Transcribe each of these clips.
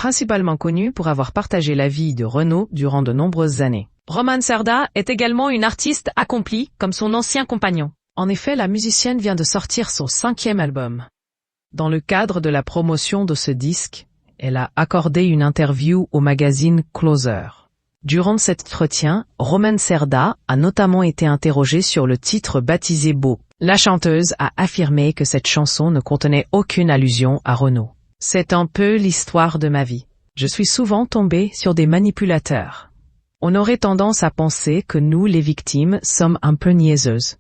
principalement connu pour avoir partagé la vie de Renaud durant de nombreuses années. Roman Cerda est également une artiste accomplie comme son ancien compagnon. En effet, la musicienne vient de sortir son 5e album. Dans le cadre de la promotion de ce disque, elle a accordé une interview au magazine Closer. Durant cet entretien, Roman Cerda a notamment été interrogée sur le titre baptisé Beau. La chanteuse a affirmé que cette chanson ne contenait aucune allusion à Renaud. C'est un peu l'histoire de ma vie. Je suis souvent tombée sur des manipulateurs. On aurait tendance à penser que nous, les victimes, sommes un peu niaiseuses.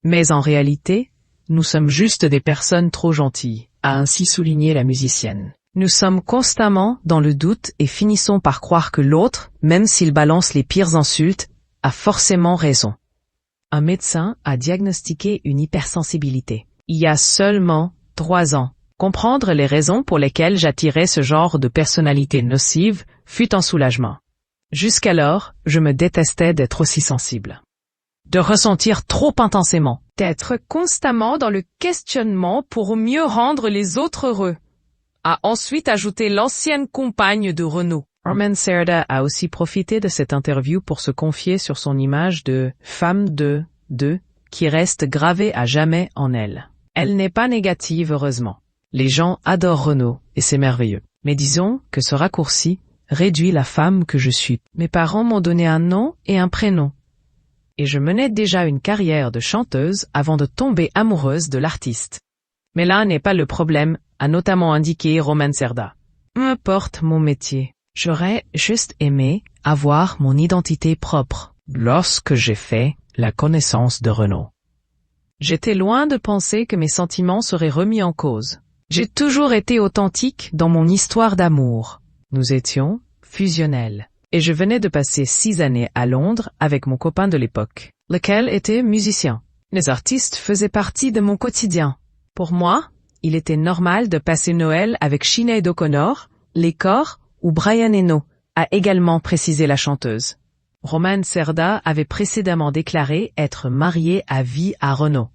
Mais en réalité, nous sommes juste des personnes trop gentilles, a ainsi souligné la musicienne. Nous sommes constamment dans le doute et finissons par croire que l'autre, même s'il balance les pires insultes, a forcément raison. Un médecin a diagnostiqué une hypersensibilité. Il y a seulement 3 ans. Comprendre les raisons pour lesquelles j'attirais ce genre de personnalité nocive fut un soulagement. Jusqu'alors, je me détestais d'être aussi sensible. De ressentir trop intensément. D'être constamment dans le questionnement pour mieux rendre les autres heureux. A ensuite ajouté l'ancienne compagne de Renaud. Roman Cerda a aussi profité de cette interview pour se confier sur son image de « femme de » qui reste gravée à jamais en elle. Elle n'est pas négative, heureusement. Les gens adorent Renaud et c'est merveilleux. Mais disons que ce raccourci réduit la femme que je suis. Mes parents m'ont donné un nom et un prénom. Et je menais déjà une carrière de chanteuse avant de tomber amoureuse de l'artiste. Mais là n'est pas le problème, a notamment indiqué Roman Cerda. Peu importe mon métier. J'aurais juste aimé avoir mon identité propre lorsque j'ai fait la connaissance de Renaud. J'étais loin de penser que mes sentiments seraient remis en cause. J'ai toujours été authentique dans mon histoire d'amour. Nous étions fusionnels. Et je venais de passer 6 années à Londres avec mon copain de l'époque, lequel était musicien. Les artistes faisaient partie de mon quotidien. Pour moi, il était normal de passer Noël avec Sinéad O'Connor, les Corrs ou Brian Eno, a également précisé la chanteuse. Roman Cerda avait précédemment déclaré être marié à vie à Renaud,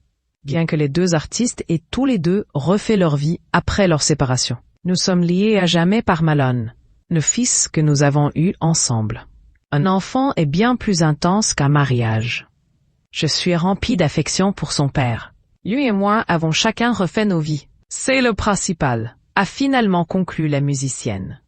bien que les 2 artistes aient tous les 2 refait leur vie après leur séparation. Nous sommes liés à jamais par Malone, le fils que nous avons eu ensemble. Un enfant est bien plus intense qu'un mariage. Je suis rempli d'affection pour son père. Lui et moi avons chacun refait nos vies. C'est le principal, a finalement conclu la musicienne.